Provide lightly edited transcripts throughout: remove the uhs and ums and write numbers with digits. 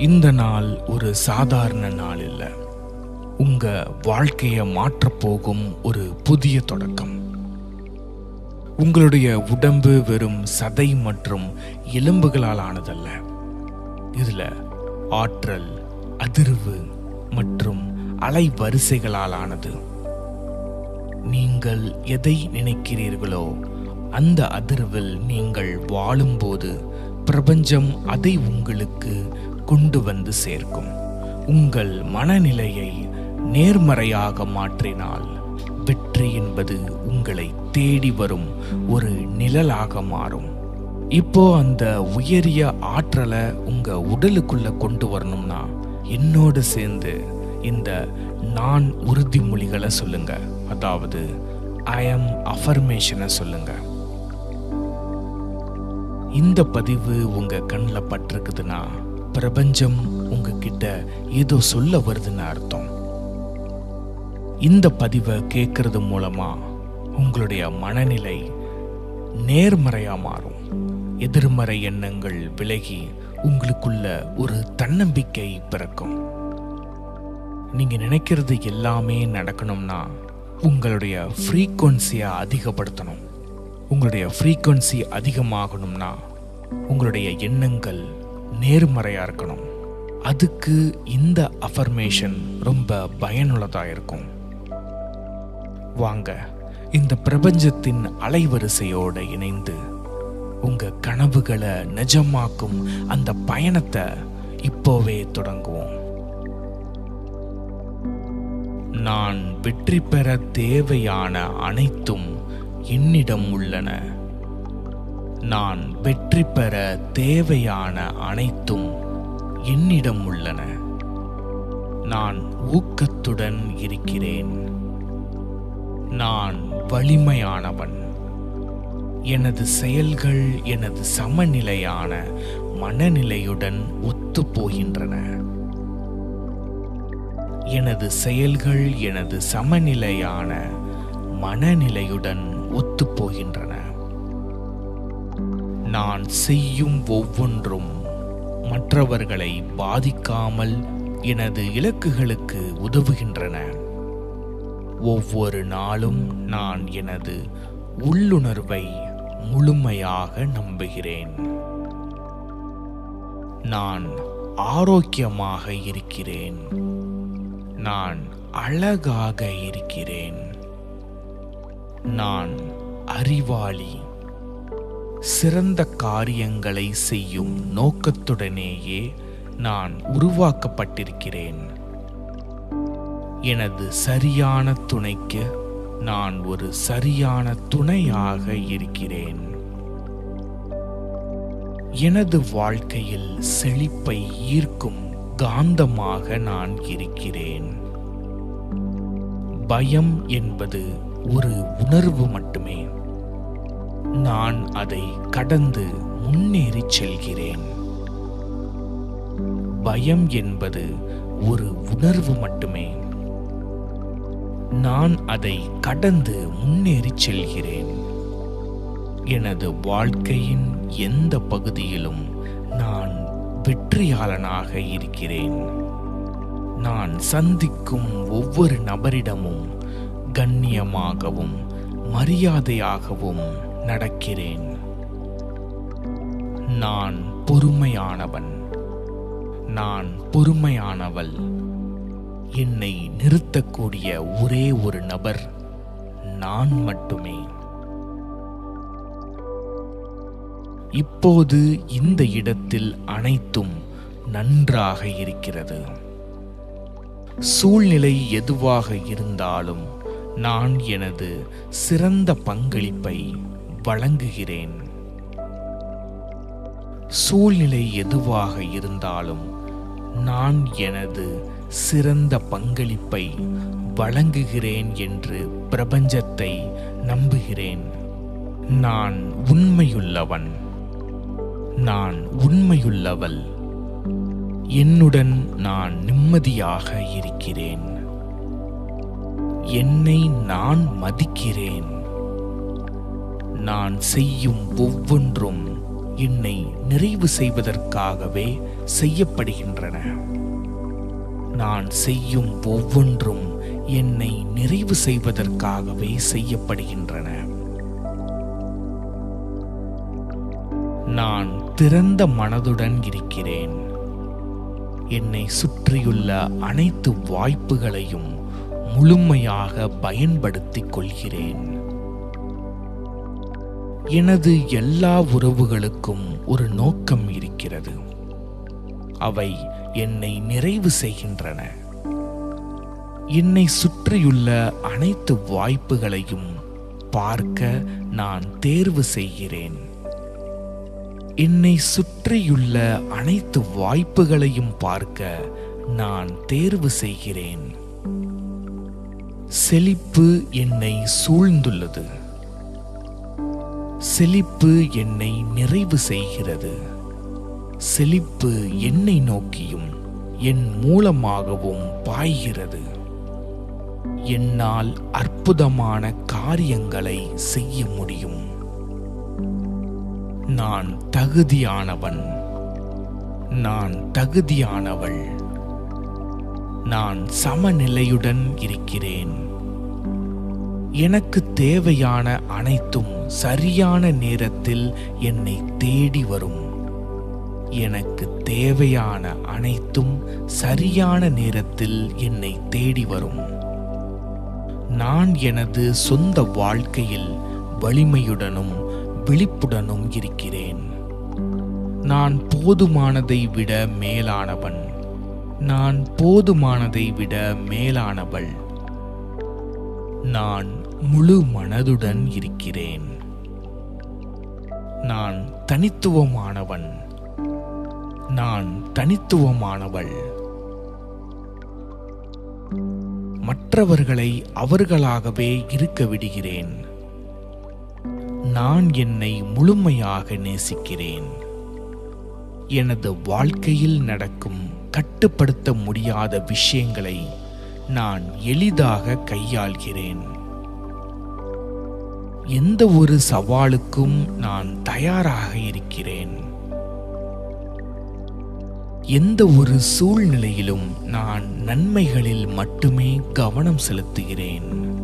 இந்த நாள் ஒரு சாதாரண நாள் இல்லை. உங்க வாழ்க்கையை மாற்றப்போகும் ஒரு புதிய தொடக்கம். உங்களுடைய உடம்பு வெறும் சதை மற்றும் எலும்புகளால் ஆனதல்ல. இதுல ஆற்றல், அதிர்வு மற்றும் அலைவரிசைகளால் ஆனது. நீங்கள் எதை நினைக்கிறீர்களோ அந்த அதிர்வில் நீங்கள் வாழும்போது பிரபஞ்சம் அதை உங்களுக்கு கொண்டு வந்து சேர்க்கும். உங்கள் மனநிலையை நேர்மறையாக மாற்றினால் வெற்றி என்பது உங்களை தேடி வரும் ஒரு நிழலாக மாறும். இப்போ அந்த உயரிய ஆற்றலை உங்க உடலுக்குள்ள கொண்டு வரணும்னா என்னோடு சேர்ந்து இந்த நான் உறுதிமொழிகளை சொல்லுங்க. அதாவது ஐ அம் அஃபர்மேஷனை சொல்லுங்க. இந்த பதிவு உங்க கண்ணில் பட்டிருக்குதுன்னா பிரபஞ்சம் உங்ககிட்ட ஏதோ சொல்ல வருதுன்னு அர்த்தம். இந்த பதிவை கேட்கறது மூலமா உங்களுடைய மனநிலை நேர்மறையா மாறும். எதிர்மறை எண்ணங்கள் விலகி உங்களுக்குள்ள ஒரு தன்னம்பிக்கை பிறக்கும். நீங்க நினைக்கிறது எல்லாமே நடக்கணும்னா உங்களுடைய ஃப்ரீக்வன்சியை அதிகப்படுத்தணும். உங்களுடைய ஃப்ரீக்வன்சி அதிகமாகணும்னா உங்களுடைய எண்ணங்கள் நேர்மறையா இருக்கணும். அதுக்கு இந்த அஃபர்மேஷன் ரொம்ப பயனுள்ளதா இருக்கும். வாங்க இந்த பிரபஞ்சத்தின் அலைவரிசையோடு இணைந்து உங்க கனவுகளை நிஜமாக்கும் அந்த பயணத்தை இப்போவே தொடங்குவோம். நான் வெற்றி பெற தேவையான அனைத்தும் என்னிடம் உள்ளன. நான் வெற்றி பெற தேவையான அனைத்தும் என்னிடம் உள்ளன. நான் ஊக்கத்துடன் இருக்கிறேன். நான் வலிமையானவன். எனது செயல்கள் எனது சமநிலையான மனநிலையுடன் ஒத்துப்போகின்றன. எனது செயல்கள் எனது சமநிலையான மனநிலையுடன் ஒத்துப்போகின்றன. நான் செய்யும் ஒவ்வொன்றும் மற்றவர்களை பாதிக்காமல் எனது இலக்குகளுக்கு உதவுகின்றன. ஒவ்வொரு நாளும் நான் எனது உள்ளுணர்வை முழுமையாக நம்புகிறேன். நான் ஆரோக்கியமாக இருக்கிறேன். நான் அழகாக இருக்கிறேன். நான் அறிவாளி. சிறந்த காரியங்களை செய்யும் நோக்கத்துடனேயே நான் உருவாக்கப்பட்டிருக்கிறேன். எனது சரியான துணைக்கு நான் ஒரு சரியான துணையாக இருக்கிறேன். எனது வாழ்க்கையில் செழிப்பை ஈர்க்கும் காந்தமாக நான் இருக்கிறேன். பயம் என்பது ஒரு உணர்வு மட்டுமே. நான் அதை கடந்து முன்னேறி செல்கிறேன். பயம் என்பது ஒரு உணர்வு மட்டுமே. நான் அதை கடந்து முன்னேறி செல்கிறேன். எனது வாழ்க்கையின் எந்த பகுதியிலும் நான் வெற்றியாளனாக இருக்கிறேன். நான் சந்திக்கும் ஒவ்வொரு நபரிடமும் கண்ணியமாகவும் மரியாதையாகவும் நடக்கிறேன். நான் பொறுமையானவன். நான் பொறுமையானவள். என்னை நிறுத்தக்கூடிய ஒரே ஒரு நபர் நான் மட்டுமே. இப்போது இந்த இடத்தில் அனைத்தும் நன்றாக இருக்கிறது. சூழ்நிலை எதுவாக இருந்தாலும் நான் எனது சிறந்த பங்களிப்பை வழங்குகிறேன். சூழ்நிலை எதுவாக இருந்தாலும் நான் எனது சிறந்த பங்களிப்பை வழங்குகிறேன் என்று பிரபஞ்சத்தை நம்புகிறேன். நான் உண்மையுள்ளவன். நான் உண்மையுள்ளவள். என்னுடன் நான் நிம்மதியாக இருக்கிறேன். என்னை நான் மதிக்கிறேன். நான் செய்யும் ஒவ்வொன்றும் என்னை நிறைவு செய்வதற்காகவே செய்யப்படுகின்றன. நான் செய்யும் ஒவ்வொன்றும் என்னை நிறைவு செய்வதற்காகவே செய்யப்படுகின்றன. நான் திறந்த மனதுடன் இருக்கிறேன். என்னை சுற்றியுள்ள அனைத்து வாய்ப்புகளையும் முழுமையாக பயன்படுத்திக் கொள்கிறேன். எனது எல்லா உறவுகளுக்கும் ஒரு நோக்கம் இருக்கிறது. அவை என்னை நிறைவு செய்கின்றன. என்னை சுற்றியுள்ள அனைத்து வாய்ப்புகளையும் பார்க்க நான் தேர்வு செய்கிறேன். என்னை சுற்றியுள்ள அனைத்து வாய்ப்புகளையும் பார்க்க நான் தேர்வு செய்கிறேன். செழிப்பு என்னை சூழ்ந்துள்ளது. செழிப்பு என்னை நிறைவு செய்கிறது. செழிப்பு என்னை நோக்கியும் என் மூலமாகவும் பாய்கிறது. என்னால் அற்புதமான காரியங்களை செய்ய முடியும். நான் தகுதியானவன். நான் தகுதியானவள். நான் சமநிலையுடன் இருக்கிறேன். எனக்கு தேவையான அனைத்தும் சரியான நேரத்தில் என்னை தேடி வரும். எனக்கு தேவையான அனைத்தும் சரியான நேரத்தில் என்னை தேடி வரும். நான் எனது சொந்த வாழ்க்கையில் வலிமையுடனும் விழிப்புடனும் இருக்கிறேன். நான் போதுமானதை விட மேலானவன். நான் போதுமானதை விட மேலானவள். நான் முழு மனதுடன் இருக்கிறேன். நான் தனித்துவமானவன். நான் தனித்துவமானவள். மற்றவர்களை அவர்களாகவே இருக்க விடுகிறேன். நான் என்னை முழுமையாக நேசிக்கிறேன். எனது வாழ்க்கையில் நடக்கும் கட்டுப்படுத்த முடியாத விஷயங்களை நான் எளிதாக கையாள்கிறேன். எந்த ஒரு சவாலுக்கும் நான் தயாராக இருக்கிறேன். எந்த ஒரு சூழ்நிலையிலும் நான் நன்மைகளில் மட்டுமே கவனம் செலுத்துகிறேன்.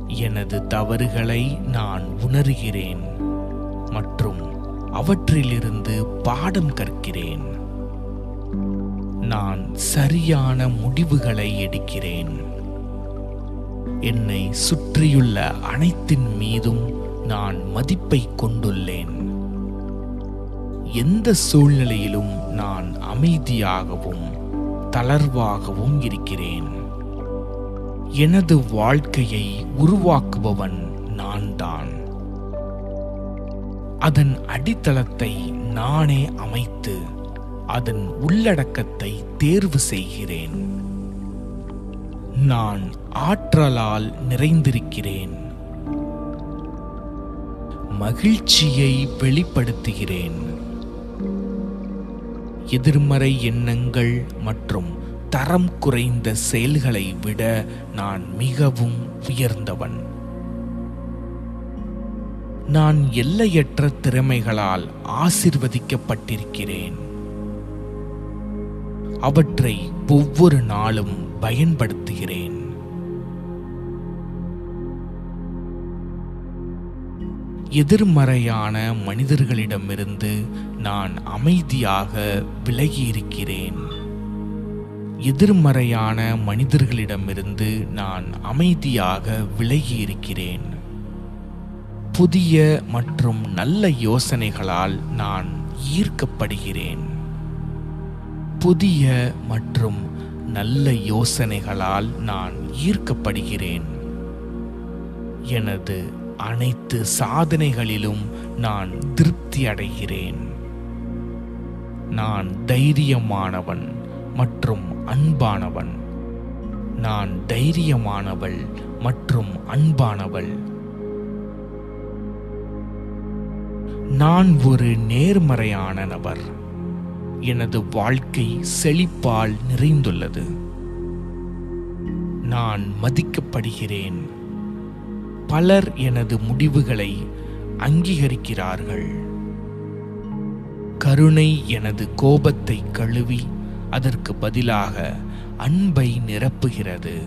எனது தவறுகளை நான் உணர்கிறேன் மற்றும் அவற்றிலிருந்து பாடம் கற்கிறேன். நான் சரியான முடிவுகளை எடுக்கிறேன். என்னை சுற்றியுள்ள அனைத்தின் மீதும் நான் மதிப்பை கொண்டுள்ளேன். எந்த சூழ்நிலையிலும் நான் அமைதியாகவும் தளர்வாகவும் இருக்கிறேன். எனது வாழ்க்கையை உருவாக்குபவன் நான் தான். அதன் அடித்தளத்தை நானே அமைத்து அதன் உள்ளடக்கத்தை தேர்வு செய்கிறேன். நான் ஆற்றலால் நிறைந்திருக்கிறேன். மகிழ்ச்சியை வெளிப்படுத்துகிறேன். எதிர்மறை எண்ணங்கள் மற்றும் தரம் குறைந்த செயல்களை விட நான் மிகவும் உயர்ந்தவன். நான் எல்லையற்ற திறமைகளால் ஆசீர்வதிக்கப்பட்டிருக்கிறேன். அவற்றை ஒவ்வொரு நாளும் பயன்படுத்துகிறேன். எதிர்மறையான மனிதர்களிடமிருந்து நான் அமைதியாக விலகியிருக்கிறேன். எதிர்மறையான மனிதர்களிடமிருந்து நான் அமைதியாக விலகியிருக்கிறேன். புதிய மற்றும் நல்ல யோசனைகளால் நான் ஈர்க்கப்படுகிறேன். புதிய மற்றும் நல்ல யோசனைகளால் நான் ஈர்க்கப்படுகிறேன். எனது அனைத்து சாதனைகளிலும் நான் திருப்தி அடைகிறேன். நான் தைரியமானவன் மற்றும் அன்பானவன். நான் தைரியமானவள் மற்றும் அன்பானவள். நான் ஒரு நேர்மறையான நபர். எனது வாழ்க்கை செழிப்பால் நிறைந்துள்ளது. நான் மதிக்கப்படுகிறேன். பலர் எனது முடிவுகளை அங்கீகரிக்கிறார்கள். கருணை எனது கோபத்தை கழுவி அதற்கு பதிலாக அன்பை நிரப்புகிறது.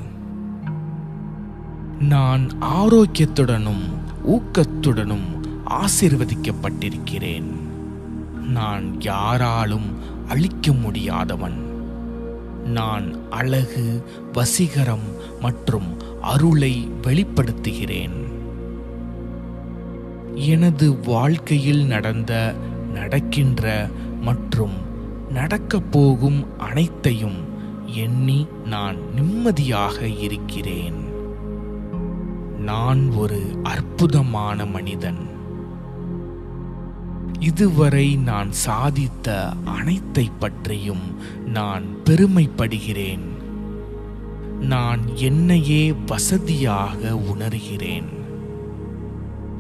நான் ஆரோக்கியத்துடனும் ஊக்கத்துடனும் ஆசீர்வதிக்கப்பட்டிருக்கிறேன். நான் யாராலும் அழிக்க முடியாதவன். நான் அழகு, வசீகரம் மற்றும் அருளை வெளிப்படுத்துகிறேன். எனது வாழ்க்கையில் நடக்கின்ற மற்றும் நடக்கப் போகும் அனைத்தையும் எண்ணி நான் நிம்மதியாக இருக்கிறேன். நான் ஒரு அற்புதமான மனிதன். இதுவரை நான் சாதித்த அனைத்தை பற்றியும் நான் பெருமைப்படுகிறேன். நான் என்னையே வசதியாக உணர்கிறேன்.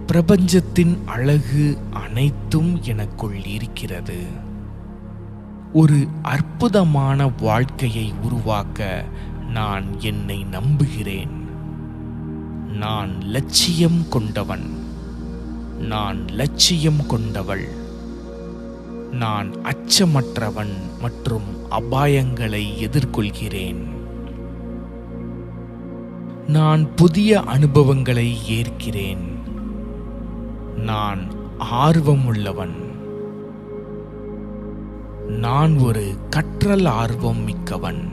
பிரபஞ்சத்தின் அழகு அனைத்தும் எனக்குள் இருக்கிறது. ஒரு அற்புதமான வாழ்க்கையை உருவாக்க நான் என்னை நம்புகிறேன். நான் லட்சியம் கொண்டவன். நான் லட்சியம் கொண்டவள். நான் அச்சமற்றவன் மற்றும் அபாயங்களை எதிர்கொள்கிறேன். நான் புதிய அனுபவங்களை ஏற்கிறேன். நான் ஆர்வமுள்ளவன். நான் ஒரு கற்றல் ஆர்வம் மிக்கவன்.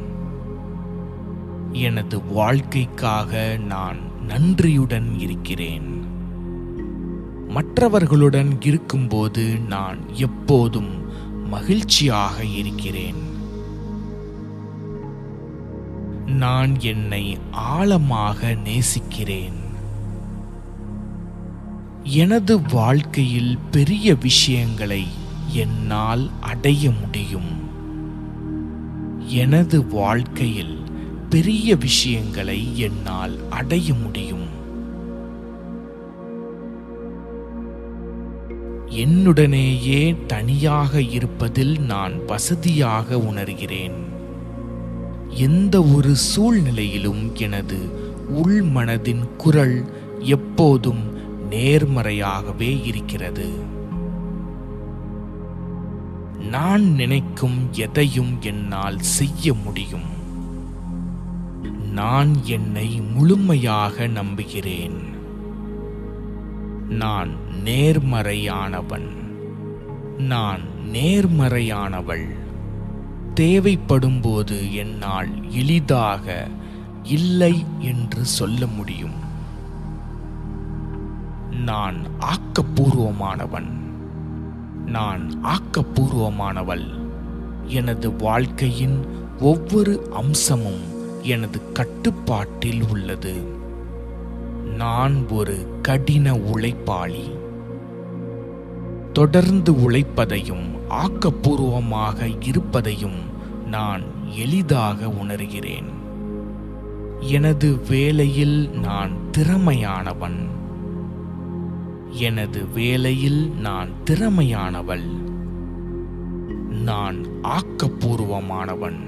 எனது வாழ்க்கைக்காக நான் நன்றியுடன் இருக்கிறேன். மற்றவர்களுடன் இருக்கும்போது நான் எப்போதும் மகிழ்ச்சியாக இருக்கிறேன். நான் என்னை ஆழமாக நேசிக்கிறேன். எனது வாழ்க்கையில் பெரிய விஷயங்களை என்னால் அடைய முடியும். எனது வாழ்க்கையில் பெரிய விஷயங்களை என்னால் அடைய முடியும். என்னுடனேயே தனியாக இருப்பதில் நான் வசதியாக உணர்கிறேன். எந்த ஒரு சூழ்நிலையிலும் எனது உள்மனதின் குரல் எப்போதும் நேர்மறையாகவே இருக்கிறது. நான் நினைக்கும் எதையும் என்னால் செய்ய முடியும். நான் என்னை முழுமையாக நம்புகிறேன். நான் நேர்மறையானவன். நான் நேர்மறையானவள். தேவைப்படும்போது என்னால் எளிதாக இல்லை என்று சொல்ல முடியும். நான் ஆக்கப்பூர்வமானவன். நான் ஆக்கப்பூர்வமானவள். எனது வாழ்க்கையின் ஒவ்வொரு அம்சமும் எனது கட்டுப்பாட்டில் உள்ளது. நான் ஒரு கடின உழைப்பாளி. தொடர்ந்து உழைப்பதையும் ஆக்கப்பூர்வமாக இருப்பதையும் நான் எளிதாக உணர்கிறேன். எனது வேலையில் நான் திறமையானவன். எனது வேலையில் நான் திறமையானவள். நான் ஆக்கப்பூர்வமானவன்,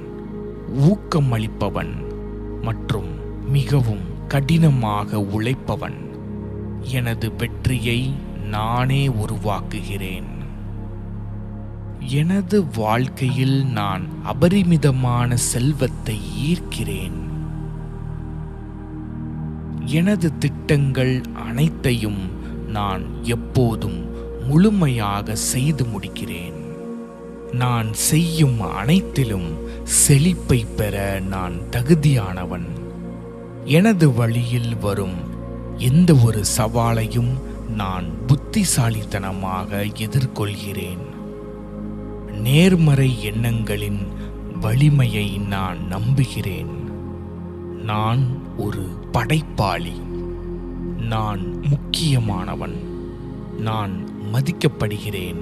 ஊக்கமளிப்பவன் மற்றும் மிகவும் கடினமாக உழைப்பவன். எனது வெற்றியை நானே உருவாக்குகிறேன். எனது வாழ்க்கையில் நான் அபரிமிதமான செல்வத்தை ஈர்க்கிறேன். எனது திட்டங்கள் அனைத்தையும் நான் எப்போதும் முழுமையாக செய்து முடிக்கிறேன். நான் செய்யும் அனைத்திலும் செழிப்பை பெற நான் தகுதியானவன். எனது வழியில் வரும் எந்த ஒரு சவாலையும் நான் புத்திசாலித்தனமாக எதிர்கொள்கிறேன். நேர்மறை எண்ணங்களின் வலிமையை நான் நம்புகிறேன். நான் ஒரு படைப்பாளி. நான் முக்கியமானவன். நான் மதிக்கப்படுகிறேன்.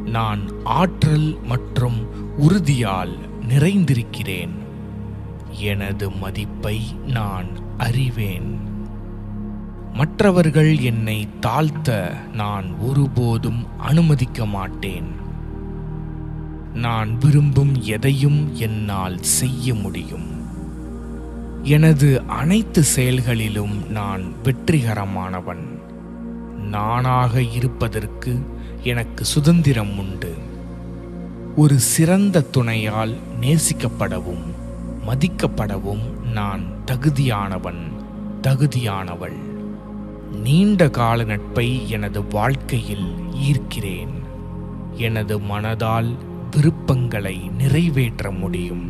நான் ஆற்றல் மற்றும் உறுதியால் நிறைந்திருக்கிறேன். எனது மதிப்பை நான் அறிவேன். மற்றவர்கள் என்னை தாழ்த்த நான் ஒருபோதும் அனுமதிக்க மாட்டேன். நான் விரும்பும் எதையும் என்னால் செய்ய முடியும். எனது அனைத்து செயல்களிலும் நான் வெற்றிகரமானவன். நானாக இருப்பதற்கு எனக்கு சுதந்திரம் உண்டு. ஒரு சிறந்த துணையால் நேசிக்கப்படவும் மதிக்கப்படவும் நான் தகுதியானவள். நீண்ட கால நட்பை எனது வாழ்க்கையில் ஈர்க்கிறேன். எனது மனதால் விருப்பங்களை நிறைவேற்ற முடியும்.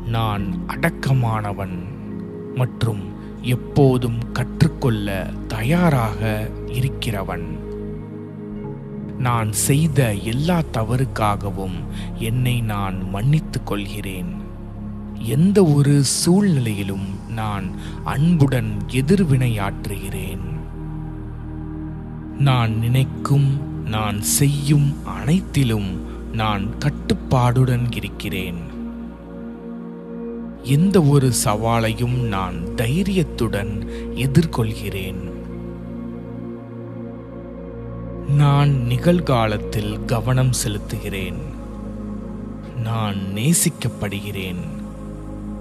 நான் அடக்கமானவன் மற்றும் எப்போதும் கற்றுக்கொள்ள தயாராக இருக்கிறவன். நான் செய்த எல்லா தவறுக்காகவும் என்னை நான் மன்னித்துக் கொள்கிறேன். எந்த ஒரு சூழ்நிலையிலும் நான் அன்புடன் எதிர்வினையாற்றுகிறேன். நான் நினைக்கும், நான் செய்யும் அனைத்திலும் நான் கட்டுப்பாடுடன் இருக்கிறேன். எந்த ஒரு சவாலையும் நான் தைரியத்துடன் எதிர்கொள்கிறேன். நான் நிகழ்காலத்தில் கவனம் செலுத்துகிறேன். நான் நேசிக்கப்படுகிறேன்.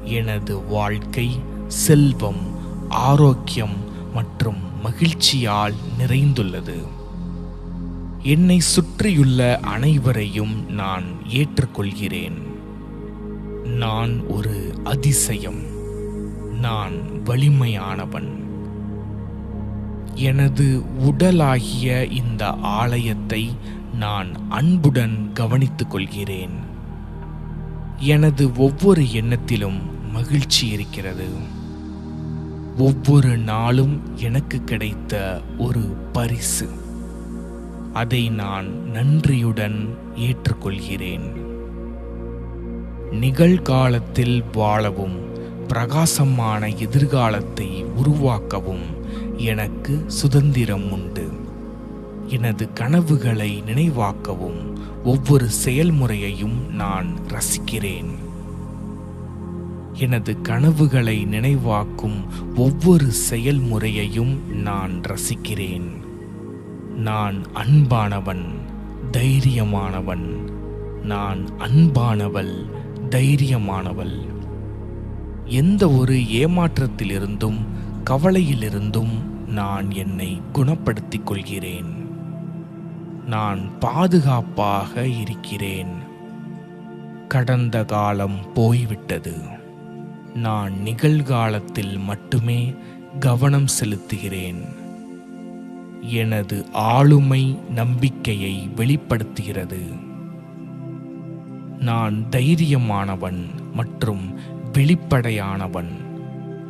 எனது வாழ்க்கை செல்வம், ஆரோக்கியம் மற்றும் மகிழ்ச்சியால் நிறைந்துள்ளது. என்னை சுற்றியுள்ள அனைவரையும் நான் ஏற்றுக்கொள்கிறேன். நான் ஒரு அதிசயம். நான் வலிமையானவன். எனது உடலாகிய இந்த ஆலயத்தை நான் அன்புடன் கவனித்துக் கொள்கிறேன். எனது ஒவ்வொரு எண்ணத்திலும் மகிழ்ச்சி இருக்கிறது. ஒவ்வொரு நாளும் எனக்கு கிடைத்த ஒரு பரிசு. அதை நான் நன்றியுடன் ஏற்றுக்கொள்கிறேன். நிகழ்காலத்தில் வாழவும் பிரகாசமான எதிர்காலத்தை உருவாக்கவும் எனக்கு சுதந்திரம் உண்டு. எனது கனவுகளை நினைவாக்கவும் ஒவ்வொரு செயல்முறையையும் நான் ரசிக்கிறேன். எனது கனவுகளை நினைவாக்கும் ஒவ்வொரு செயல்முறையையும் நான் ரசிக்கிறேன். நான் அன்பானவன், தைரியமானவன். நான் அன்பானவள், தைரியமானவள். எந்த ஒரு ஏமாற்றத்திலிருந்தும் கவலையிலிருந்தும் நான் என்னை குணப்படுத்திக் கொள்கிறேன். நான் பாதுகாப்பாக இருக்கிறேன். கடந்த காலம் போய்விட்டது. நான் நிகழ்காலத்தில் மட்டுமே கவனம் செலுத்துகிறேன். எனது ஆளுமை நம்பிக்கையை வெளிப்படுத்துகிறது. நான் தைரியமானவன் மற்றும் வெளிப்படையானவன்.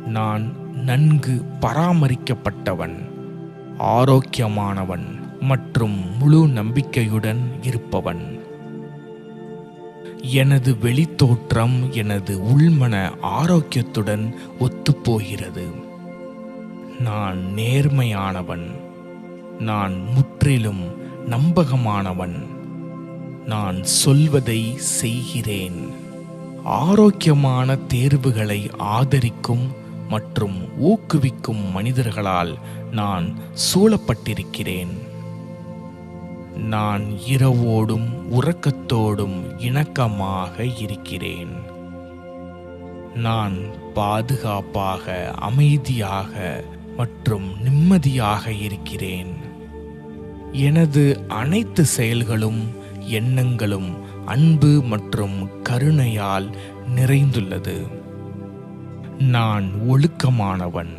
நான் நன்கு பராமரிக்கப்பட்டவன், ஆரோக்கியமானவன் மற்றும் முழு நம்பிக்கையுடன் இருப்பவன். எனது வெளித்தோற்றம் எனது உள்மன ஆரோக்கியத்துடன் ஒத்துப்போகிறது. நான் நேர்மையானவன். நான் முற்றிலும் நம்பகமானவன். நான் சொல்வதை செய்கிறேன். ஆரோக்கியமான தேர்வுகளை ஆதரிக்கும் மற்றும் ஊக்குவிக்கும் மனிதர்களால் நான் சூழப்பட்டிருக்கிறேன். நான் இரவோடும் உறக்கத்தோடும் இணக்கமாக இருக்கிறேன். நான் பாதுகாப்பாக, அமைதியாக மற்றும் நிம்மதியாக இருக்கிறேன். எனது அனைத்து செயல்களும் எண்ணங்களும் அன்பு மற்றும் கருணையால் நிறைந்துள்ளது. நான் ஒழுக்கமானவன்.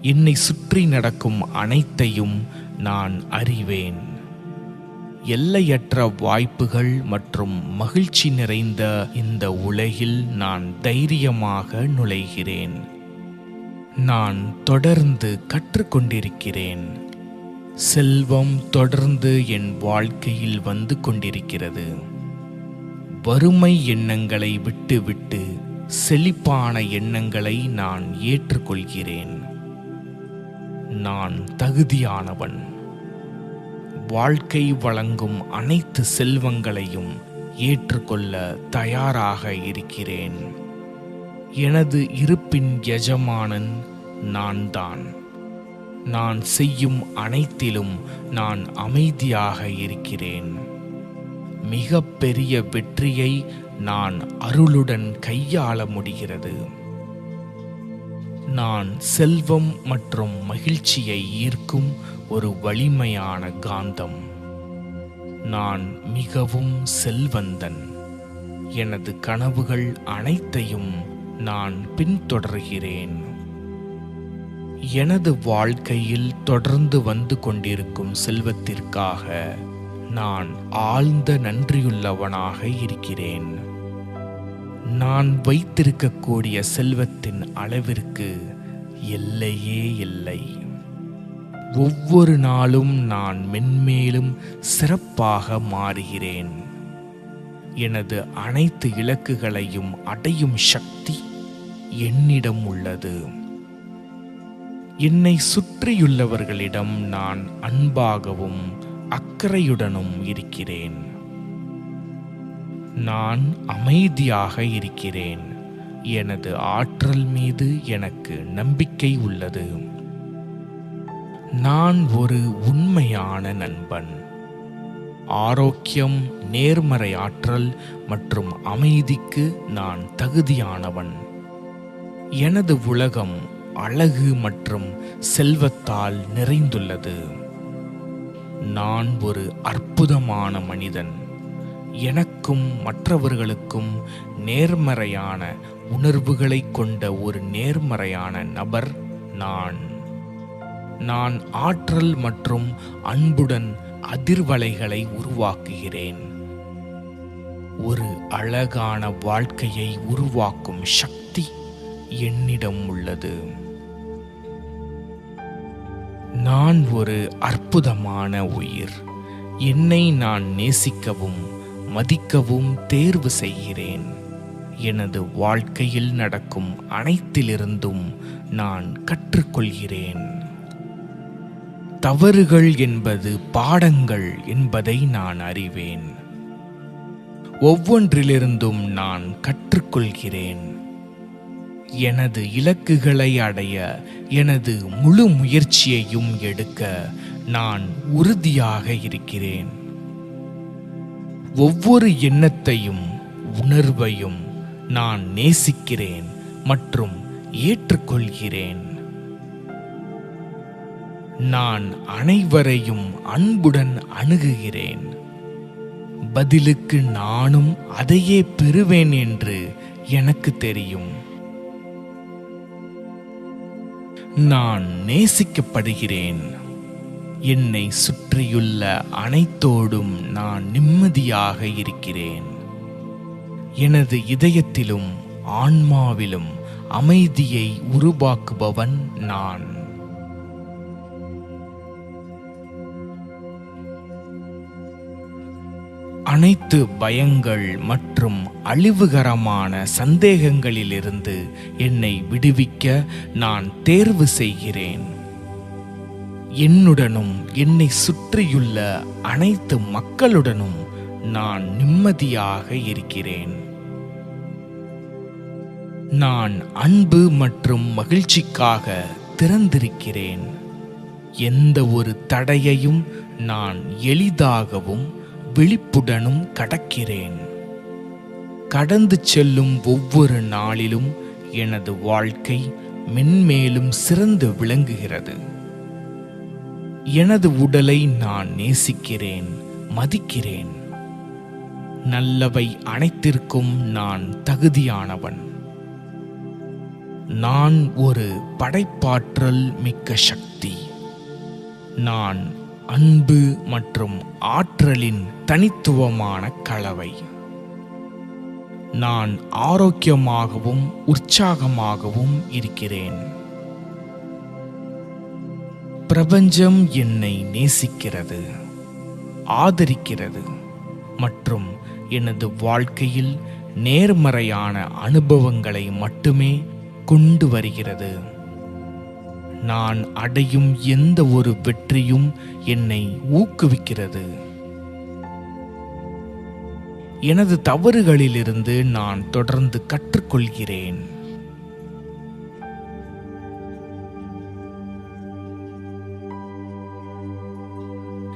என்னை சுற்றி நடக்கும் அனைத்தையும் நான் அறிவேன். எல்லையற்ற வாய்ப்புகள் மற்றும் மகிழ்ச்சி நிறைந்த இந்த உலகில் நான் தைரியமாக நுழைகிறேன். நான் தொடர்ந்து கற்றுக்கொண்டிருக்கிறேன். செல்வம் தொடர்ந்து என் வாழ்க்கையில் வந்து கொண்டிருக்கிறது. வறுமை எண்ணங்களை விட்டுவிட்டு செழிப்பான எண்ணங்களை நான் ஏற்றுக்கொள்கிறேன். நான் தகுதியானவன். வாழ்க்கை வழங்கும் அனைத்து செல்வங்களையும் ஏற்றுக்கொள்ள தயாராக இருக்கிறேன். எனது இருப்பின் எஜமானன் நான்தான். நான் செய்யும் அனைத்திலும் நான் அமைதியாக இருக்கிறேன். மிக பெரிய வெற்றியை நான் அருளுடன் கையாள முடிகிறது. நான் செல்வம் மற்றும் மகிழ்ச்சியை ஈர்க்கும் ஒரு வலிமையான காந்தம். நான் மிகவும் செல்வந்தன். எனது கனவுகள் அனைத்தையும் நான் பின்தொடர்கிறேன். எனது வாழ்க்கையில் தொடர்ந்து வந்து கொண்டிருக்கும் செல்வத்திற்காக நான் ஆழ்ந்த நன்றியுள்ளவனாக இருக்கிறேன். நான் வைத்திருக்கக்கூடிய செல்வத்தின் அளவிற்கு எல்லையே இல்லை. ஒவ்வொரு நாளும் நான் மென்மேலும் சிறப்பாக மாறுகிறேன். எனது அனைத்து இலக்குகளையும் அடையும் சக்தி என்னிடம் உள்ளது. என்னை சுற்றியுள்ளவர்களிடம் நான் அன்பாகவும் அக்கறையுடனும் இருக்கிறேன். நான் அமைதியாக இருக்கிறேன். எனது ஆற்றல் மீது எனக்கு நம்பிக்கை உள்ளது. நான் ஒரு உண்மையான நண்பன். ஆரோக்கியம், நேர்மறை ஆற்றல் மற்றும் அமைதிக்கு நான் தகுதியானவன். எனது உலகம் அழகு மற்றும் செல்வத்தால் நிறைந்துள்ளது. நான் ஒரு அற்புதமான மனிதன். எனக்கும் மற்றவர்களுக்கும் நேர்மறையான உணர்வுகளை கொண்ட ஒரு நேர்மறையான நபர் நான். நான் ஆற்றல் மற்றும் அன்புடன் அதிர்வலைகளை உருவாக்குகிறேன். ஒரு அழகான வாழ்க்கையை உருவாக்கும் சக்தி என்னிடம் உள்ளது. நான் ஒரு அற்புதமான உயிர். என்னை நான் நேசிக்கவும் மதிக்கவும் தேர்வு செய்கிறேன். எனது வாழ்க்கையில் நடக்கும் அனைத்திலிருந்தும் நான் கற்றுக்கொள்கிறேன். தவறுகள் என்பது பாடங்கள் என்பதை நான் அறிவேன். ஒவ்வொன்றிலிருந்தும் நான் கற்றுக்கொள்கிறேன். எனது இலக்குகளை அடைய எனது முழு முயற்சியையும் எடுக்க நான் உறுதியாக இருக்கிறேன். ஒவ்வொரு எண்ணத்தையும் உணர்வையும் நான் நேசிக்கிறேன் மற்றும் ஏற்றுக்கொள்கிறேன். நான் அனைவரையும் அன்புடன் அணுகுகிறேன். பதிலுக்கு நானும் அதையே பெறுவேன் என்று எனக்கு தெரியும். நான் நேசிக்கப்படுகிறேன். என்னை சுற்றியுள்ள அனைத்தோடும் நான் நிம்மதியாக இருக்கிறேன். எனது இதயத்திலும் ஆன்மாவிலும் அமைதியை உருவாக்குபவன் நான். அனைத்து பயங்கள் மற்றும் அழிவுகரமான சந்தேகங்களிலிருந்து என்னை விடுவிக்க நான் தேர்வு செய்கிறேன். என்னுடனும் என்னை சுற்றியுள்ள அனைத்து மக்களுடனும் நான் நிம்மதியாக இருக்கிறேன். நான் அன்பு மற்றும் மகிழ்ச்சிக்காக திறந்திருக்கிறேன். எந்த ஒரு தடையையும் நான் எளிதாகவும் விழிப்புடனும் கடக்கிறேன். கடந்து செல்லும் ஒவ்வொரு நாளிலும் எனது வாழ்க்கை மென்மேலும் சிறந்து விளங்குகிறது. எனது உடலை நான் நேசிக்கிறேன், மதிக்கிறேன். நல்லவை அனைத்திற்கும் நான் தகுதியானவன். நான் ஒரு படைப்பாற்றல் மிக்க சக்தி. நான் அன்பு மற்றும் ஆற்றலின் தனித்துவமான கலவை. நான் ஆரோக்கியமாகவும் உற்சாகமாகவும் இருக்கிறேன். பிரபஞ்சம் என்னை நேசிக்கிறது, ஆதரிக்கிறது மற்றும் எனது வாழ்க்கையில் நேர்மறையான அனுபவங்களை மட்டுமே கொண்டு வருகிறது. நான் அடையும் எந்த ஒரு வெற்றியும் என்னை ஊக்குவிக்கிறது. எனது தவறுகளிலிருந்து நான் தொடர்ந்து கற்றுக்கொள்கிறேன்.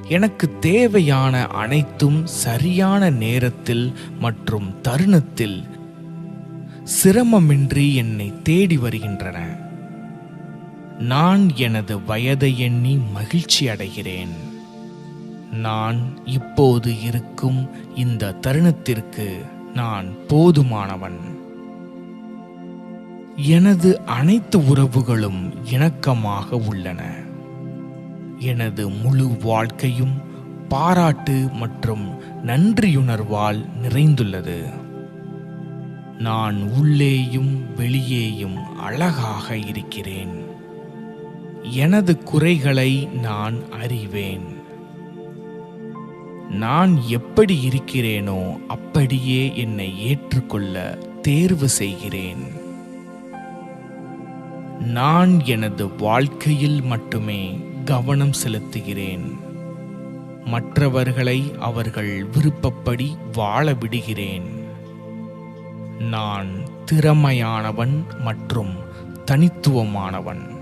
எனக்கு தேவையான அனைத்தும் சரியான நேரத்தில் மற்றும் தருணத்தில் சிரமமின்றி என்னை தேடி வருகின்றன. நான் எனது வயதை எண்ணி மகிழ்ச்சி அடைகிறேன். நான் இப்போது இருக்கும் இந்த தருணத்திற்கு நான் போதுமானவன். எனது அனைத்து உறவுகளும் இணக்கமாக உள்ளன. எனது முழு வாழ்க்கையும் பாராட்டு மற்றும் நன்றியுணர்வால் நிறைந்துள்ளது. நான் உள்ளேயும் வெளியேயும் அழகாக இருக்கிறேன். எனது குறைகளை நான் அறிவேன். நான் எப்படி இருக்கிறேனோ அப்படியே என்னை ஏற்றுக்கொள்ள தேர்வு செய்கிறேன். நான் எனது வாழ்க்கையில் மட்டுமே கவனம் செலுத்துகிறேன். மற்றவர்களை அவர்கள் விருப்பப்படி வாழ விடுகிறேன். நான் திறமையானவன் மற்றும் தனித்துவமானவன்.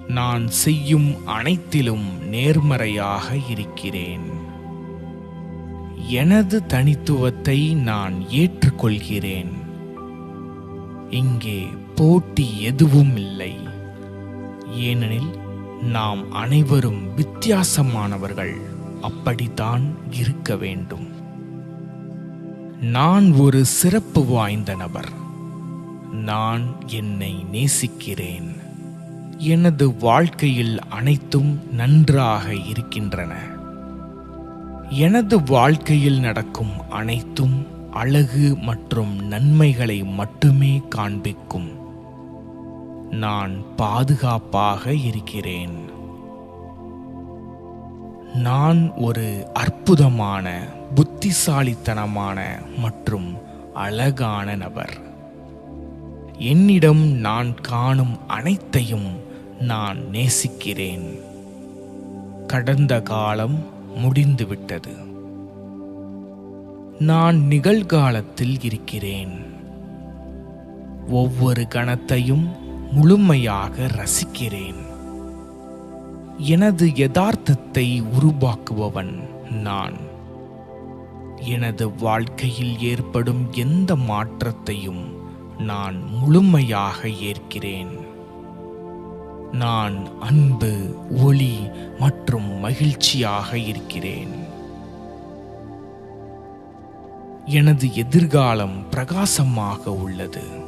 நான் செய்யும் அனைத்திலும் நேர்மறையாக இருக்கிறேன். எனது தனித்துவத்தை நான் ஏற்றுக்கொள்கிறேன். இங்கே போட்டி எதுவும் இல்லை, ஏனெனில் நாம் அனைவரும் வித்தியாசமானவர்கள். அப்படித்தான் இருக்க வேண்டும். நான் ஒரு சிறப்பு வாய்ந்த நபர். நான் என்னை நேசிக்கிறேன். எனது வாழ்க்கையில் அனைத்தும் நன்றாக இருக்கின்றன. எனது வாழ்க்கையில் நடக்கும் அனைத்தும் அழகு மற்றும் நன்மைகளை மட்டுமே காண்பிக்கும். நான் பாதுகாப்பாக இருக்கிறேன். நான் ஒரு அற்புதமான, புத்திசாலித்தனமான மற்றும் அழகான நபர். என்னிடம் நான் காணும் அனைத்தையும் நான் நேசிக்கிறேன். கடந்த காலம் முடிந்துவிட்டது. நான் நிகழ்காலத்தில் இருக்கிறேன். ஒவ்வொரு கணத்தையும் முழுமையாக ரசிக்கிறேன். எனது யதார்த்தத்தை உருவாக்குபவன் நான். எனது வாழ்க்கையில் ஏற்படும் எந்த மாற்றத்தையும் நான் முழுமையாக ஏற்கிறேன். நான் அன்பு, ஒளி மற்றும் மகிழ்ச்சியாக இருக்கிறேன். எனது எதிர்காலம் பிரகாசமாக உள்ளது.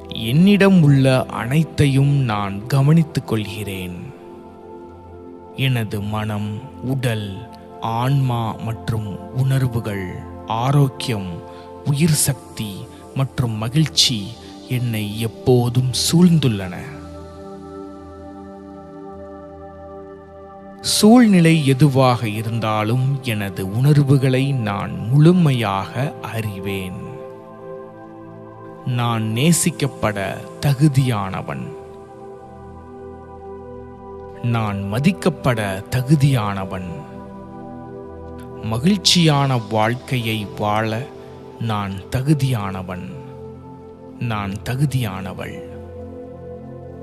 என்னிடம் உள்ள அனைத்தையும் நான் கவனித்துக் கொள்கிறேன். எனது மனம், உடல், ஆன்மா மற்றும் உணர்வுகள், ஆரோக்கியம், உயிர் சக்தி மற்றும் மகிழ்ச்சி என்னை எப்போதும் சூழ்ந்துள்ளன. சூழ்நிலை எதுவாக இருந்தாலும் எனது உணர்வுகளை நான் முழுமையாக அறிவேன். நான் நேசிக்கப்பட தகுதியானவன். நான் மதிக்கப்பட தகுதியானவன். மகிழ்ச்சியான வாழ்க்கையை வாழ நான் தகுதியானவன். நான் தகுதியானவள்.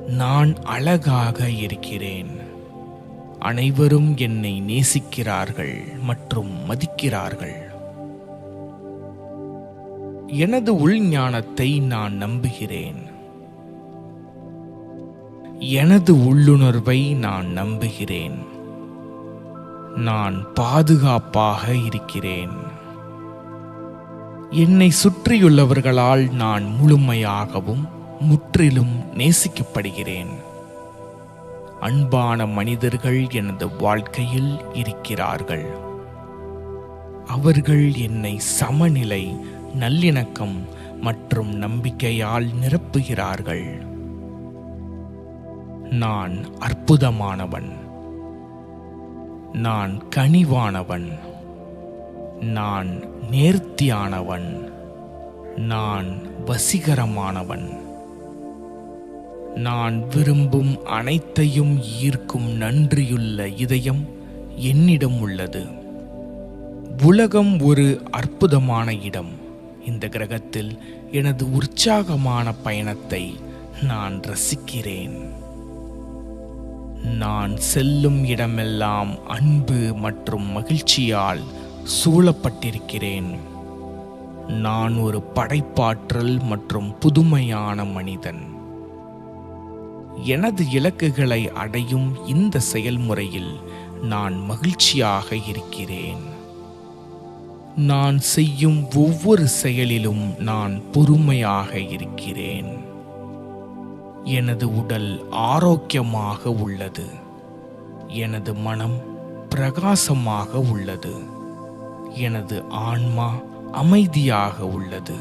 நான் அழகாக இருக்கிறேன். அனைவரும் என்னை நேசிக்கிறார்கள் மற்றும் மதிக்கிறார்கள். எனது உள்ஞானத்தை நான் நம்புகிறேன். எனது உள்ளுணர்வை நான் நம்புகிறேன். நான் பாதுகாப்பாக இருக்கிறேன். என்னை சுற்றியுள்ளவர்களால் நான் முழுமையாகவும் முற்றிலும் நேசிக்கப்படுகிறேன். அன்பான மனிதர்கள் எனது வாழ்க்கையில் இருக்கிறார்கள். அவர்கள் என்னை சமநிலை, நல்லிணக்கம் மற்றும் நம்பிக்கையால் நிரப்புகிறார்கள். நான் அற்புதமானவன். நான் கனிவானவன். நான் நேர்த்தியானவன். நான் வசீகரமானவன். நான் விரும்பும் அனைத்தையும் ஈர்க்கும் நன்றியுள்ள இதயம் என்னிடம் உள்ளது. உலகம் ஒரு அற்புதமான இடம். இந்த கிரகத்தில் எனது உற்சாகமான பயணத்தை நான் ரசிக்கிறேன். நான் செல்லும் இடமெல்லாம் அன்பு மற்றும் மகிழ்ச்சியால் சூழப்பட்டிருக்கிறேன். நான் ஒரு படைப்பாற்றல் மற்றும் புதுமையான மனிதன். எனது இலக்குகளை அடையும் இந்த செயல்முறையில் நான் மகிழ்ச்சியாக இருக்கிறேன். நான் செய்யும் ஒவ்வொரு செயலிலும் நான் பொறுமையாக இருக்கிறேன். எனது உடல் ஆரோக்கியமாக உள்ளது. எனது மனம் பிரகாசமாக உள்ளது. எனது ஆன்மா அமைதியாக உள்ளது.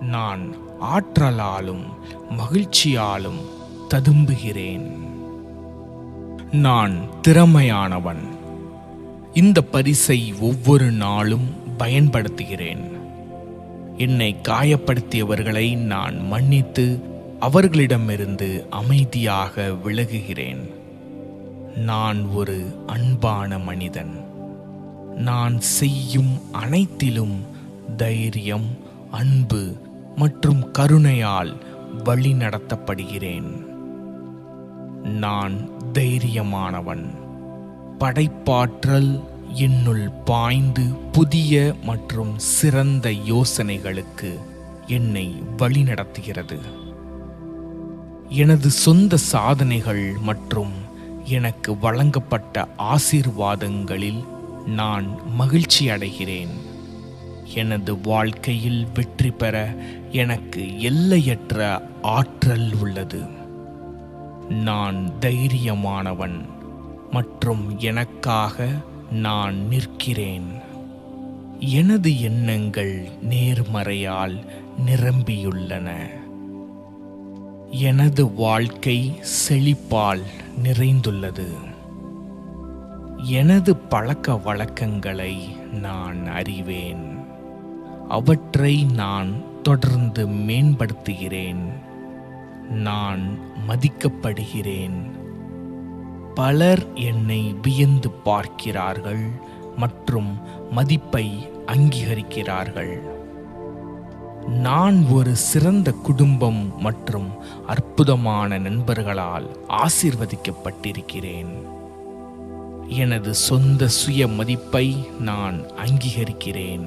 நான் ஆற்றலாலும் மகிழ்ச்சியாலும் ததும்புகிறேன். நான் திறமையானவன். இந்த பரிசை ஒவ்வொரு நாளும் பயன்படுத்துகிறேன். என்னை காயப்படுத்தியவர்களை நான் மன்னித்து அவர்களிடமிருந்து அமைதியாக விலகுகிறேன். நான் ஒரு அன்பான மனிதன். நான் செய்யும் அனைத்திலும் தைரியம், அன்பு மற்றும் கருணையால் வழிநடத்தப்படுகிறேன். நான் தைரியமானவன். படைப்பாற்றல் என்னுள் பாய்ந்து புதிய மற்றும் சிறந்த யோசனைகளுக்கு என்னை வழிநடத்துகிறது. எனது சொந்த சாதனைகள் மற்றும் எனக்கு வழங்கப்பட்ட ஆசீர்வாதங்களில் நான் மகிழ்ச்சி அடைகிறேன். எனது வாழ்க்கையில் வெற்றி பெற எனக்கு எல்லையற்ற ஆற்றல் உள்ளது. நான் தைரியமானவன் மற்றும் எனக்காக நான் நிற்கிறேன். எனது எண்ணங்கள் நேர்மறையால் நிரம்பியுள்ளன. எனது வாழ்க்கை செழிப்பால் நிறைந்துள்ளது. எனது பழக்க வழக்கங்களை நான் அறிவேன். அவற்றை நான் தொடர்ந்து மேம்படுத்துகிறேன். நான் மதிக்கப்படுகிறேன். பலர் என்னை வியந்து பார்க்கிறார்கள் மற்றும் மதிப்பை அங்கீகரிக்கிறார்கள். நான் ஒரு சிறந்த குடும்பம் மற்றும் அற்புதமான நண்பர்களால் ஆசீர்வதிக்கப்பட்டிருக்கிறேன். எனது சொந்த சுய மதிப்பை நான் அங்கீகரிக்கிறேன்.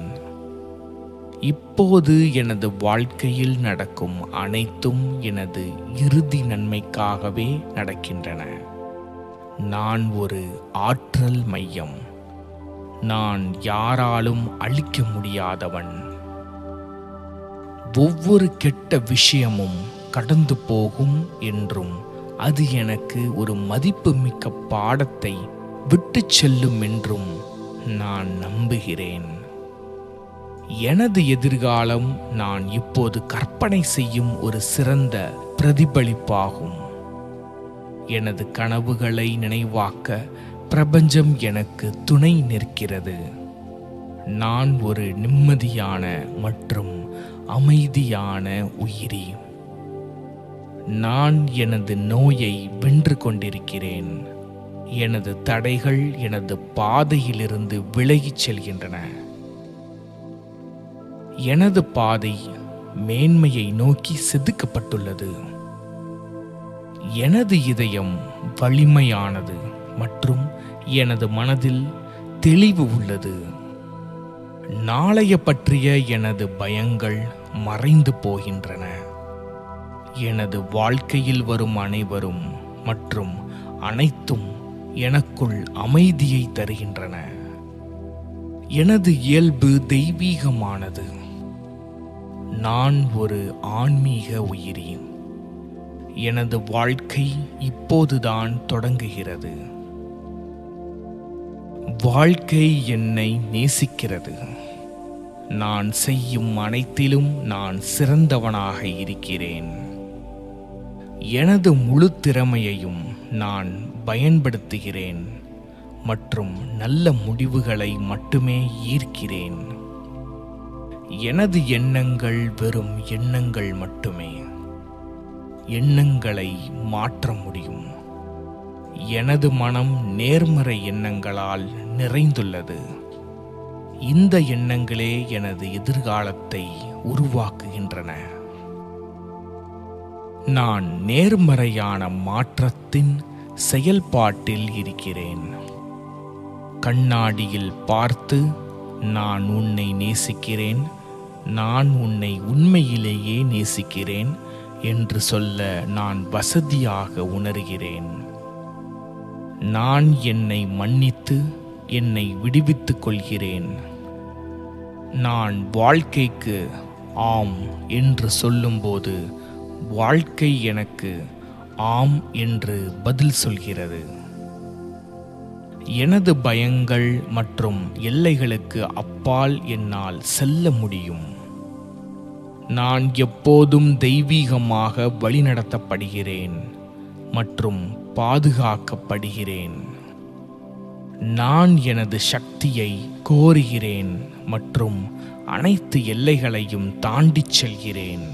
இப்போது எனது வாழ்க்கையில் நடக்கும் அனைத்தும் எனது இறுதி நன்மைக்காகவே நடக்கின்றன. நான் ஒரு ஆற்றல் மையம். நான் யாராலும் அழிக்க முடியாதவன். ஒவ்வொரு கெட்ட விஷயமும் கடந்து போகும் என்றும் அது எனக்கு ஒரு மதிப்புமிக்க பாடத்தை விட்டு செல்லும் என்றும் நான் நம்புகிறேன். எனது எதிர்காலம் நான் இப்போது கற்பனை செய்யும் ஒரு சிறந்த பிரதிபலிப்பாகும். எனது கனவுகளை நினைவாக்க பிரபஞ்சம் எனக்கு துணை நிற்கிறது. நான் ஒரு நிம்மதியான மற்றும் அமைதியான உயிரி. நான் எனது நோயை வென்று கொண்டிருக்கிறேன். எனது தடைகள் எனது பாதையிலிருந்து விலகிச் செல்கின்றன. எனது பாதை மேன்மையை நோக்கி செதுக்கப்பட்டுள்ளது. எனது இதயம் வலிமையானது மற்றும் எனது மனதில் தெளிவு உள்ளது. நாளைய பற்றிய எனது பயங்கள் மறைந்து போகின்றன. எனது வாழ்க்கையில் வரும் அனைவரும் மற்றும் அனைத்தும் எனக்குள் அமைதியை தருகின்றன. எனது இயல்பு தெய்வீகமானது. நான் ஒரு ஆன்மீக உயிரி. எனது வாழ்க்கை இப்போதுதான் தொடங்குகிறது. வாழ்க்கை என்னை நேசிக்கிறது. நான் செய்யும் அனைத்திலும் நான் சிறந்தவனாக இருக்கிறேன். எனது முழு திறமையையும் நான் பயன்படுத்துகிறேன் மற்றும் நல்ல முடிவுகளை மட்டுமே ஈர்க்கிறேன். எனது எண்ணங்கள் வெறும் எண்ணங்கள் மட்டுமே. எண்ணங்களை மாற்ற முடியும். எனது மனம் நேர்மறை எண்ணங்களால் நிறைந்துள்ளது. இந்த எண்ணங்களே எனது எதிர்காலத்தை உருவாக்குகின்றன. நான் நேர்மறையான மாற்றத்தின் செயல்பாட்டில் இருக்கிறேன். கண்ணாடியில் பார்த்து, நான் உன்னை நேசிக்கிறேன், நான் உன்னை உண்மையிலேயே நேசிக்கிறேன் என்று சொல்ல நான் வசதியாக உணர்கிறேன். நான் என்னை மன்னித்து என்னை விடுவித்துக் கொள்கிறேன். நான் வாழ்க்கைக்கு ஆம் என்று சொல்லும்போது வாழ்க்கை எனக்கு ஆம் என்று பதில் சொல்கிறது. எனது பயங்கள் மற்றும் எல்லைகளுக்கு அப்பால் என்னால் செல்ல முடியும். நான் எப்போதும் தெய்வீகமாக வழிநடத்தப்படுகிறேன் மற்றும் பாதுகாக்கப்படுகிறேன். நான் எனது சக்தியை கோருகிறேன் மற்றும் அனைத்து எல்லைகளையும் தாண்டிச் செல்கிறேன்.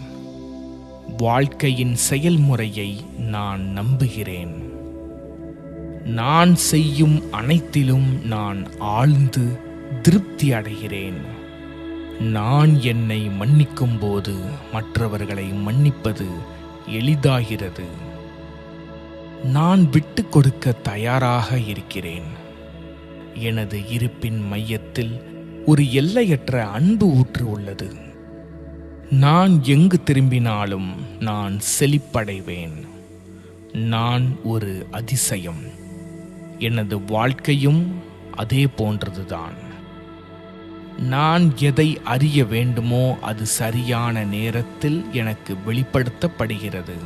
வாழ்க்கையின் செயல்முறையை நான் நம்புகிறேன். நான் செய்யும் அனைத்திலும் நான் ஆழ்ந்து திருப்தி அடைகிறேன். நான் என்னை மன்னிக்கும் போது மற்றவர்களை மன்னிப்பது எளிதாகிறது. நான் விட்டு கொடுக்க தயாராக இருக்கிறேன். எனது இருப்பின் மையத்தில் ஒரு எல்லையற்ற அன்பு ஊற்று உள்ளது. நான் எங்கு திரும்பினாலும் நான் செழிப்படைவேன். நான் ஒரு அதிசயம். எனது வாழ்க்கையும் அதே போன்றதுதான். நான் எதை அறிய வேண்டுமோ அது சரியான நேரத்தில் எனக்கு வெளிப்படுத்தப்படுகிறது.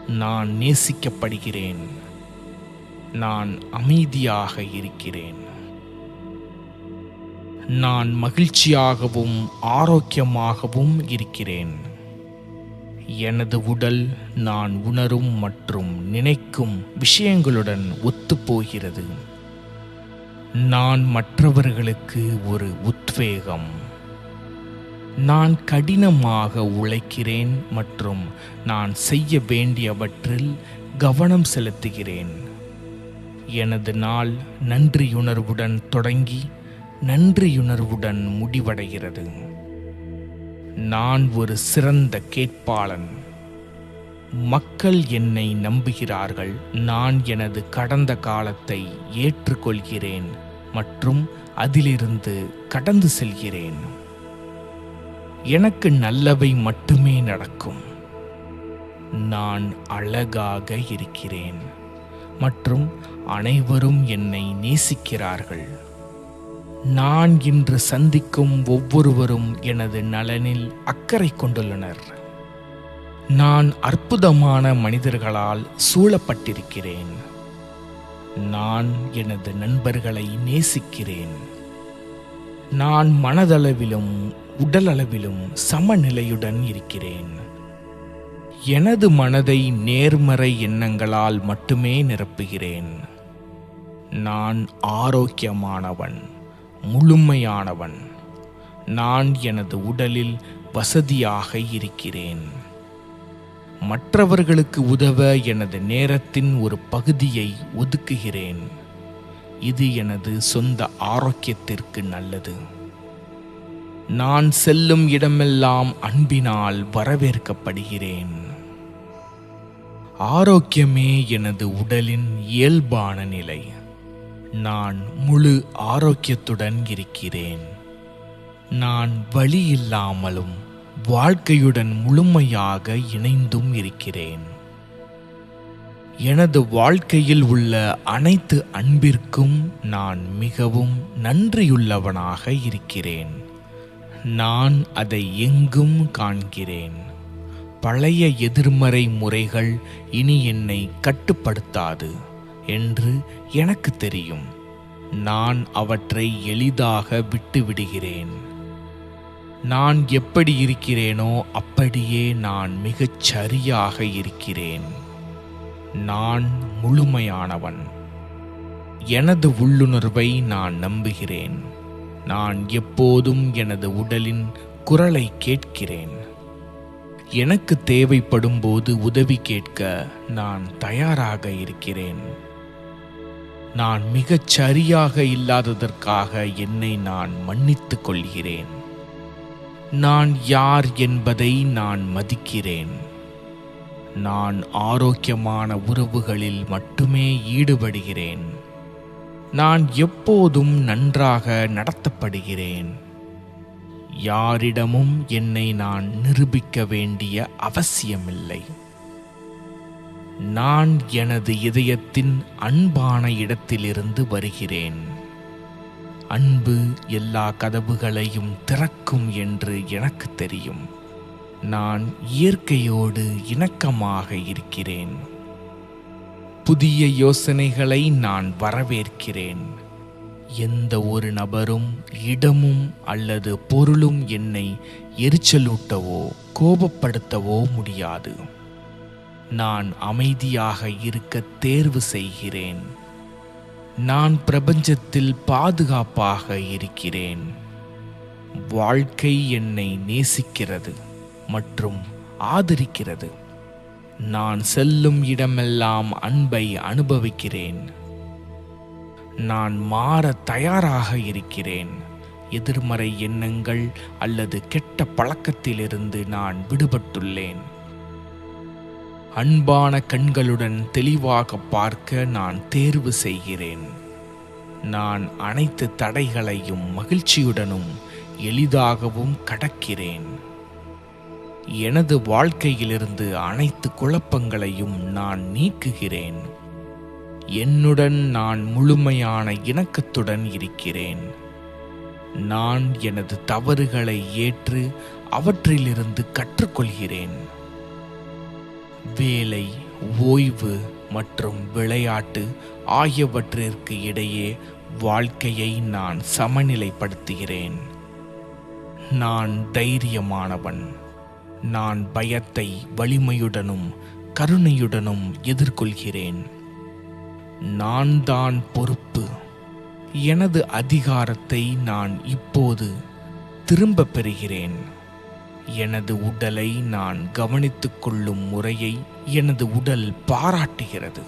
நான் நேசிக்கப்படுகிறேன். நான் அமைதியாக இருக்கிறேன். நான் மகிழ்ச்சியாகவும் ஆரோக்கியமாகவும் இருக்கிறேன். எனது உடல் நான் உணரும் மற்றும் நினைக்கும் விஷயங்களுடன் ஒத்துப்போகிறது. நான் மற்றவர்களுக்கு ஒரு உத்வேகம். நான் கடினமாக உழைக்கிறேன் மற்றும் நான் செய்ய வேண்டியவற்றில் கவனம் செலுத்துகிறேன். எனது நாள் நன்றியுணர்வுடன் தொடங்கி நன்றியுணர்வுடன் முடிவடைகிறது. நான் ஒரு சிறந்த கேட்பாளன். மக்கள் என்னை நம்புகிறார்கள். நான் எனது கடந்த காலத்தை ஏற்றுக்கொள்கிறேன் மற்றும் அதிலிருந்து கடந்து செல்கிறேன். எனக்கு நல்லவை மட்டுமே நடக்கும். நான் அழகாக இருக்கிறேன் மற்றும் அனைவரும் என்னை நேசிக்கிறார்கள். நான் இன்று சந்திக்கும் ஒவ்வொருவரும் எனது நலனில் அக்கறை கொண்டுள்ளனர். நான் அற்புதமான மனிதர்களால் சூழப்பட்டிருக்கிறேன். நான் எனது நண்பர்களை நேசிக்கிறேன். நான் மனதளவிலும் உடலளவிலும் சமநிலையுடன் இருக்கிறேன். எனது மனதை நேர்மறை எண்ணங்களால் மட்டுமே நிரப்புகிறேன். நான் ஆரோக்கியமானவன், முழுமையானவன். நான் எனது உடலில் வசதியாக இருக்கிறேன். மற்றவர்களுக்கு உதவ எனது நேரத்தின் ஒரு பகுதியை ஒதுக்குகிறேன். இது எனது சொந்த ஆரோக்கியத்திற்கு நல்லது. நான் செல்லும் இடமெல்லாம் அன்பினால் வரவேற்கப்படுகிறேன். ஆரோக்கியமே எனது உடலின் இயல்பான நிலை. நான் முழு ஆரோக்கியத்துடன் இருக்கிறேன். நான் வலி இல்லாமலும் வாழ்க்கையுடன் முழுமையாக இணைந்தும் இருக்கிறேன். எனது வாழ்க்கையில் உள்ள அனைத்து அன்பிற்கும் நான் மிகவும் நன்றியுள்ளவனாக இருக்கிறேன். நான் அதை எங்கும் காண்கிறேன். பழைய எதிர்மறை முறைகள் இனி என்னை கட்டுப்படுத்தாது என்று எனக்கு தெரியும். நான் அவற்றை எளிதாக விட்டுவிடுகிறேன். நான் எப்படி இருக்கிறேனோ அப்படியே நான் மிகச் சரியாக இருக்கிறேன். நான் முழுமையானவன். எனது உள்ளுணர்வை நான் நம்புகிறேன். நான் எப்போதும் எனது உடலின் குரலை கேட்கிறேன். எனக்கு தேவைப்படும் போது உதவி கேட்க நான் தயாராக இருக்கிறேன். நான் மிகச் சரியாக இல்லாததற்காக என்னை நான் மன்னித்துக் கொள்கிறேன். நான் யார் என்பதை நான் மதிக்கிறேன். நான் ஆரோக்கியமான உறவுகளில் மட்டுமே ஈடுபடுகிறேன். நான் எப்போதும் நன்றாக நடத்தப்படுகிறேன். யாரிடமும் என்னை நான் நிரூபிக்க வேண்டிய அவசியமில்லை. நான் எனது இதயத்தின் அன்பான இடத்திலிருந்து வருகிறேன். அன்பு எல்லா கதவுகளையும் திறக்கும் என்று எனக்கு தெரியும். நான் இயற்கையோடு இணக்கமாக இருக்கிறேன். புதிய யோசனைகளை நான் வரவேற்கிறேன். எந்த ஒரு நபரும், இடமும் அல்லது பொருளும் என்னை எரிச்சலூட்டவோ கோபப்படுத்தவோ முடியாது. நான் அமைதியாக இருக்க தேர்வு செய்கிறேன். நான் பிரபஞ்சத்தில் பாதுகாப்பாக இருக்கிறேன். வாழ்க்கை என்னை நேசிக்கிறது மற்றும் ஆதரிக்கிறது. நான் செல்லும் இடமெல்லாம் அன்பை அனுபவிக்கிறேன். நான் மாற தயாராக இருக்கிறேன். எதிர்மறை எண்ணங்கள் அல்லது கெட்ட பழக்கத்திலிருந்து நான் விடுபட்டுள்ளேன். அன்பான கண்களுடன் தெளிவாக பார்க்க நான் தேர்வு செய்கிறேன். நான் அனைத்து தடைகளையும் மகிழ்ச்சியுடனும் எளிதாகவும் கடக்கிறேன். எனது வாழ்க்கையிலிருந்து அனைத்து குழப்பங்களையும் நான் நீக்குகிறேன். என்னுடன் நான் முழுமையான இணக்கத்துடன் இருக்கிறேன். நான் எனது தவறுகளை ஏற்று அவற்றிலிருந்து கற்றுக்கொள்கிறேன். வேலை, ஓய்வு மற்றும் விளையாட்டு ஆகியவற்றிற்கு இடையே வாழ்க்கையை நான் சமநிலைப்படுத்துகிறேன். நான் தைரியமானவன். நான் பயத்தை வலிமையுடனும் கருணையுடனும் எதிர்கொள்கிறேன். நான் தான் பொறுப்பு. எனது அதிகாரத்தை நான் இப்போது திரும்பப் பெறுகிறேன். எனது உடலை நான் கவனித்துக் கொள்ளும் முறையை எனது உடல் பாராட்டுகிறது.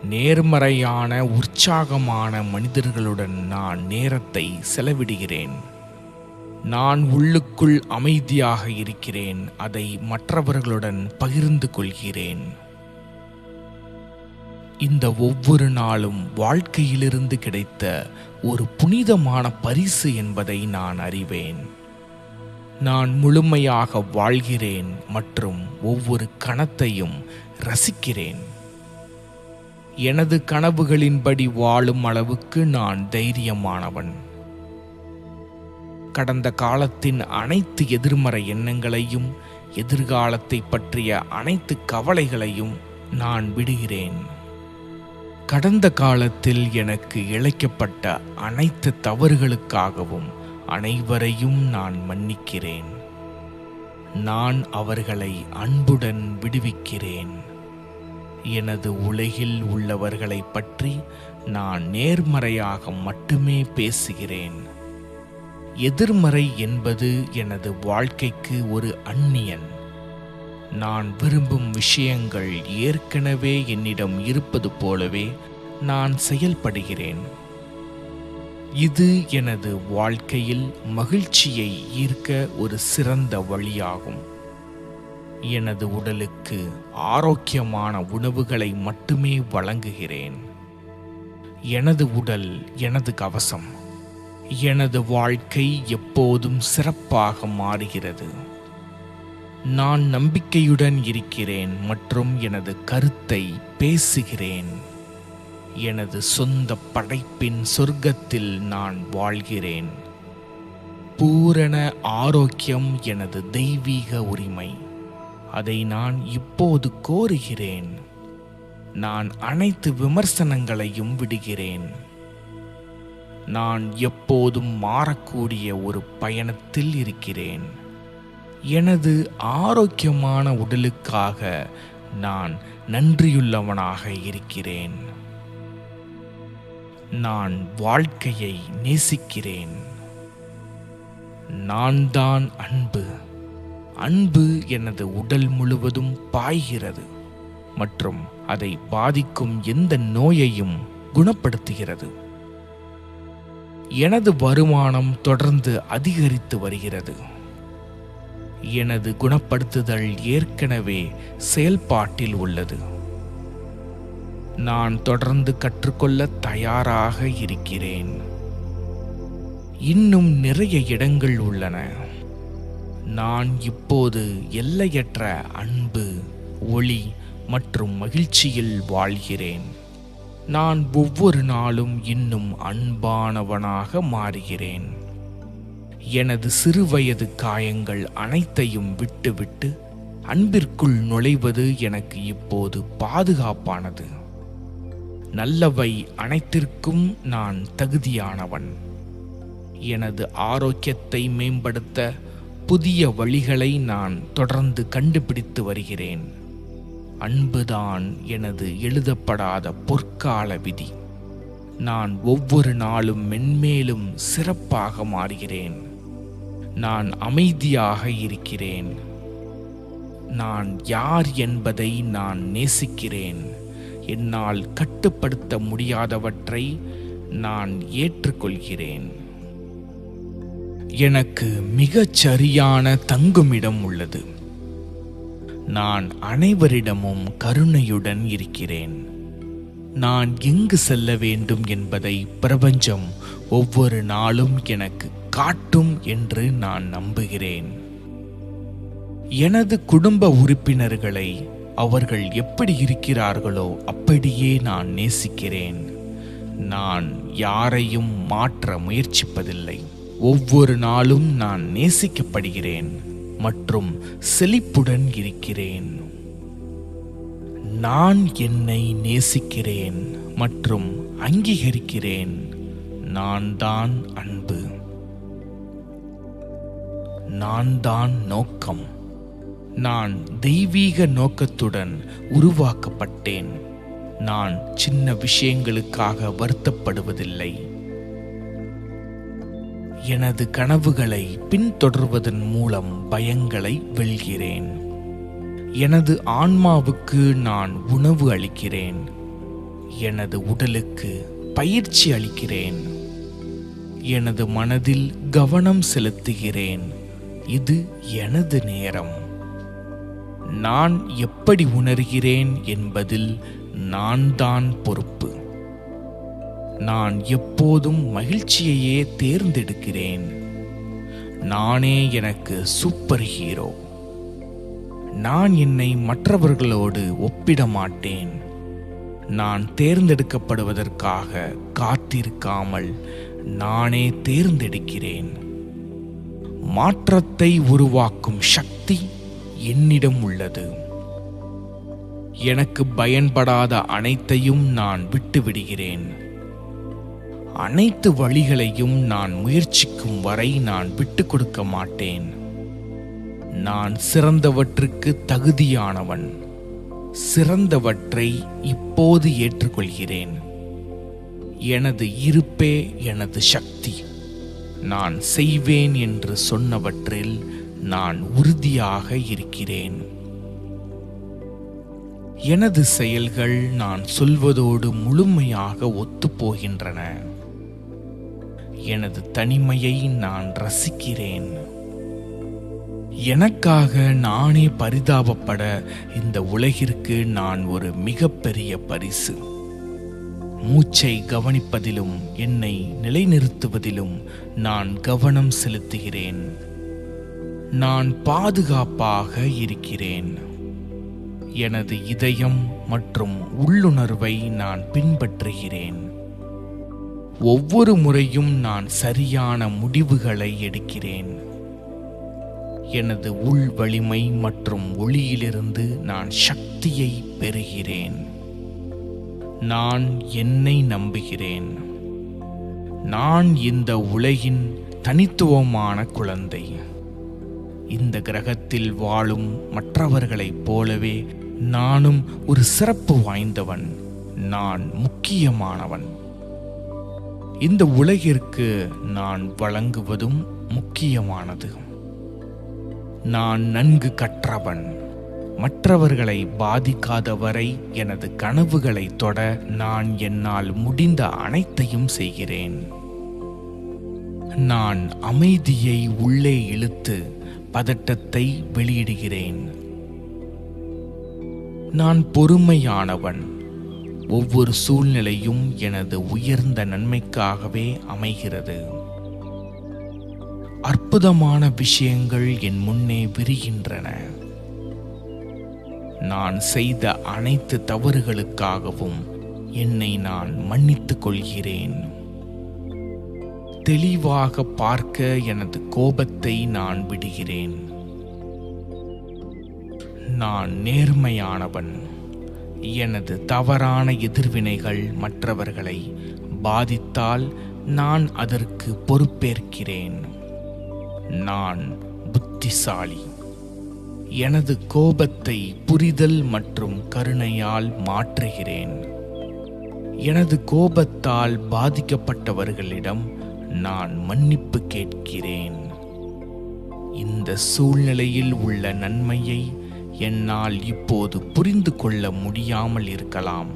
நேர்மறையான, உற்சாகமான மனிதர்களுடன் நான் நேரத்தை செலவிடுகிறேன். நான் உள்ளுக்குள் அமைதியாக இருக்கிறேன். அதை மற்றவர்களுடன் பகிர்ந்து கொள்கிறேன். இந்த ஒவ்வொரு நாளும் வாழ்க்கையிலிருந்து கிடைத்த ஒரு புனிதமான பரிசு என்பதை நான் அறிவேன். நான் முழுமையாக வாழ்கிறேன் மற்றும் ஒவ்வொரு கணத்தையும் ரசிக்கிறேன். எனது கனவுகளின்படி வாழும் அளவுக்கு நான் தைரியமானவன். கடந்த காலத்தின் அனைத்து எதிர்மறை எண்ணங்களையும், எதிர்காலத்தை பற்றிய அனைத்து கவலைகளையும் நான் விடுகிறேன். கடந்த காலத்தில் எனக்கு இழைக்கப்பட்ட அனைத்து தவறுகளுக்காகவும் அனைவரையும் நான் மன்னிக்கிறேன். நான் அவர்களை அன்புடன் விடுவிக்கிறேன். எனது உலகில் உள்ளவர்களை பற்றி நான் நேர்மறையாக மட்டுமே பேசுகிறேன். எதிர்மறை என்பது எனது வாழ்க்கைக்கு ஒரு அந்நியன். நான் விரும்பும் விஷயங்கள் ஏற்கனவே என்னிடம் இருப்பது போலவே நான் செயல்படுகிறேன். இது எனது வாழ்க்கையில் மகிழ்ச்சியை ஈர்க்க ஒரு சிறந்த வழியாகும். எனது உடலுக்கு ஆரோக்கியமான உணவுகளை மட்டுமே வழங்குகிறேன். எனது உடல் எனது கவசம். எனது வாழ்க்கை எப்போதும் சிறப்பாக மாறுகிறது. நான் நம்பிக்கையுடன் இருக்கிறேன் மற்றும் எனது கருத்தை பேசுகிறேன். எனது சொந்த படைப்பின் சொர்க்கத்தில் நான் வாழ்கிறேன். பூரண ஆரோக்கியம் எனது தெய்வீக உரிமை. அதை நான் இப்போது கோருகிறேன். நான் அனைத்து விமர்சனங்களையும் விடுகிறேன். நான் எப்போதும் மாறக்கூடிய ஒரு பயணத்தில் இருக்கிறேன். எனது ஆரோக்கியமான உடலுக்காக நான் நன்றியுள்ளவனாக இருக்கிறேன். நான் வாழ்க்கையை நேசிக்கிறேன். நான் தான் அன்பு. அன்பு எனது உடல் முழுவதும் பாய்கிறது மற்றும் அதை பாதிக்கும் எந்த நோயையும் குணப்படுத்துகிறது. எனது வருமானம் தொடர்ந்து அதிகரித்து வருகிறது. எனது குணப்படுத்துதல் ஏற்கனவே செயல்பாட்டில் உள்ளது. நான் தொடர்ந்து கற்றுக்கொள்ள தயாராக இருக்கிறேன். இன்னும் நிறைய இடங்கள் உள்ளன. நான் இப்போது எல்லையற்ற அன்பு, ஒளி மற்றும் மகிழ்ச்சியில் வாழ்கிறேன். நான் ஒவ்வொரு நாளும் இன்னும் அன்பானவனாக மாறுகிறேன். எனது சிறுவயது காயங்கள் அனைத்தையும் விட்டுவிட்டு அன்பிற்குள் நுழைவது எனக்கு இப்போது பாதுகாப்பானது. நல்லவை அனைத்திற்கும் நான் தகுதியானவன். எனது ஆரோக்கியத்தை மேம்படுத்த புதிய வழிகளை நான் தொடர்ந்து கண்டுபிடித்து வருகிறேன். அன்புதான் எனது எழுதப்படாத பொற்கால விதி. நான் ஒவ்வொரு நாளும் மென்மேலும் சிறப்பாக மாறுகிறேன். நான் அமைதியாக இருக்கிறேன். நான் யார் என்பதை நான் நேசிக்கிறேன். என்னால் கட்டுப்படுத்த முடியாதவற்றை நான் ஏற்றுக்கொள்கிறேன். எனக்கு மிகச் சரியான தங்குமிடம் உள்ளது. நான் அனைவரிடமும் கருணையுடன் இருக்கிறேன். நான் எங்கு செல்ல வேண்டும் என்பதை பிரபஞ்சம் ஒவ்வொரு நாளும் எனக்கு காட்டும் என்று நான் நம்புகிறேன். எனது குடும்ப உறுப்பினர்களை அவர்கள் எப்படி இருக்கிறார்களோ அப்படியே நான் நேசிக்கிறேன். நான் யாரையும் மாற்ற முயற்சிப்பதில்லை. ஒவ்வொரு நாளும் நான் நேசிக்கப்படுகிறேன் மற்றும் செழிப்புடன் இருக்கிறேன். நான் என்னை நேசிக்கிறேன் மற்றும் அங்கீகரிக்கிறேன். நான் தான் அன்பு. நான் தான் நோக்கம். நான் தெய்வீக நோக்கத்துடன் உருவாக்கப்பட்டேன். நான் சின்ன விஷயங்களுக்காக வருத்தப்படுவதில்லை. எனது கனவுகளை பின்தொடர்வதன் மூலம் பயங்களை வெல்கிறேன். எனது ஆன்மாவுக்கு நான் உணவு அளிக்கிறேன். எனது உடலுக்கு பயிற்சி அளிக்கிறேன். எனது மனதில் கவனம் செலுத்துகிறேன். இது எனது நேரம். நான் எப்படி உணர்கிறேன் என்பதில் நான் தான் பொறுப்பு. நான் எப்போதும் மகிழ்ச்சியையே தேர்ந்தெடுக்கிறேன். நானே எனக்கு சூப்பர் ஹீரோ. நான் என்னை மற்றவர்களோடு ஒப்பிட மாட்டேன். நான் தேர்ந்தெடுக்கப்படுவதற்காக காத்திருக்காமல் நானே தேர்ந்தெடுக்கிறேன். மாற்றத்தை உருவாக்கும் சக்தி என்னிடம் உள்ளது. எனக்கு பயன்படாத அனைத்தையும் நான் விட்டுவிடுகிறேன். அனைத்து வழிகளையும் நான் முயற்சிக்கும் வரை நான் விட்டுக் கொடுக்க மாட்டேன். நான் சிறந்தவற்றுக்கு தகுதியானவன். சிறந்தவற்றை இப்போது ஏற்றுக்கொள்கிறேன். எனது இருப்பே எனது சக்தி. நான் செய்வேன் என்று சொன்னவற்றில் நான் உறுதியாக இருக்கிறேன். எனது செயல்கள் நான் சொல்வதோடு முழுமையாக ஒத்துப்போகின்றன. எனது தனிமையை நான் ரசிக்கிறேன். எனக்காக நானே பரிதாபப்பட இந்த உலகிற்கு நான் ஒரு மிகப்பெரிய பரிசு. மூச்சை கவனிப்பதிலும் என்னை நிலைநிறுத்துவதிலும் நான் கவனம் செலுத்துகிறேன். நான் பாதுகாப்பாக இருக்கிறேன். எனது இதயம் மற்றும் உள்ளுணர்வை நான் பின்பற்றுகிறேன். ஒவ்வொரு முறையும் நான் சரியான முடிவுகளை எடுக்கிறேன். எனது உள் வலிமை மற்றும் ஒளியிலிருந்து நான் சக்தியை பெறுகிறேன். நான் என்னை நம்புகிறேன். நான் இந்த உலகின் தனித்துவமான குழந்தை. இந்த கிரகத்தில் வாழும் மற்றவர்களைப் போலவே நானும் ஒரு சிறப்பு வாய்ந்தவன். நான் முக்கியமானவன். இந்த உலகிற்கு நான் வழங்குவதும் முக்கியமானது. நான் நன்கு கற்றவன். மற்றவர்களை பாதிக்காதவரை எனது கனவுகளை தொட நான் என்னால் முடிந்த அனைத்தையும் செய்கிறேன். நான் அமைதியை உள்ளே இழுத்து பதட்டத்தை வெளியிடுகிறேன். நான் பொறுமையானவன். ஒவ்வொரு சூழ்நிலையும் எனது உயர்ந்த நன்மைக்காகவே அமைகிறது. அற்புதமான விஷயங்கள் என் முன்னே விரிகின்றன. நான் செய்த அனைத்து தவறுகளுக்காகவும் என்னை நான் மன்னித்துக் கொள்கிறேன். தெளிவாக பார்க்க எனது கோபத்தை நான் விடுகிறேன். நான் நேர்மையானவன். எனது தவறான எதிர்வினைகள் மற்றவர்களை பாதித்தால் நான் அதற்கு பொறுப்பேற்கிறேன். நான் புத்திசாலி. எனது கோபத்தை புரிதல் மற்றும் கருணையால் மாற்றுகிறேன். எனது கோபத்தால் பாதிக்கப்பட்டவர்களிடம் நான் மன்னிப்பு கேட்கிறேன். இந்த சூழ்நிலையில் உள்ள நன்மையை என்னால் இப்போது புரிந்து கொள்ள முடியாமல் இருக்கலாம்,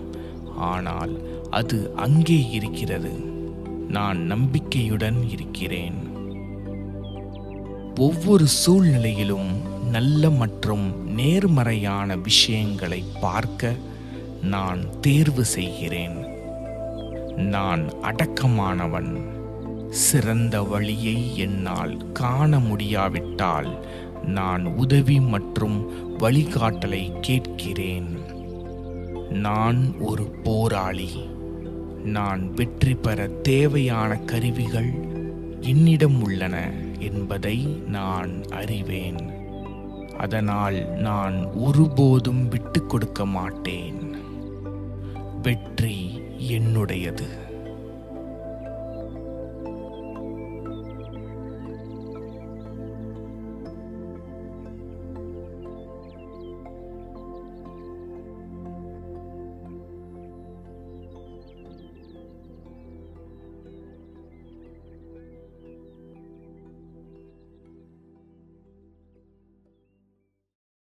ஆனால் அது அங்கே இருக்கிறது. நான் நம்பிக்கையுடன் இருக்கிறேன். ஒவ்வொரு சூழ்நிலையிலும் நல்ல மற்றும் நேர்மறையான விஷயங்களை பார்க்க நான் தேர்வு செய்கிறேன். நான் அடக்கமானவன். சிறந்த வழியை என்னால் காண முடியாவிட்டால் நான் உதவி மற்றும் வழிகாட்டலை கேட்கிறேன். நான் ஒரு போராளி. நான் வெற்றி பெற தேவையான கருவிகள் என்னிடம் உள்ளன என்பதை நான் அறிவேன். அதனால் நான் ஒருபோதும் விட்டு கொடுக்க மாட்டேன். வெற்றி என்னுடையது.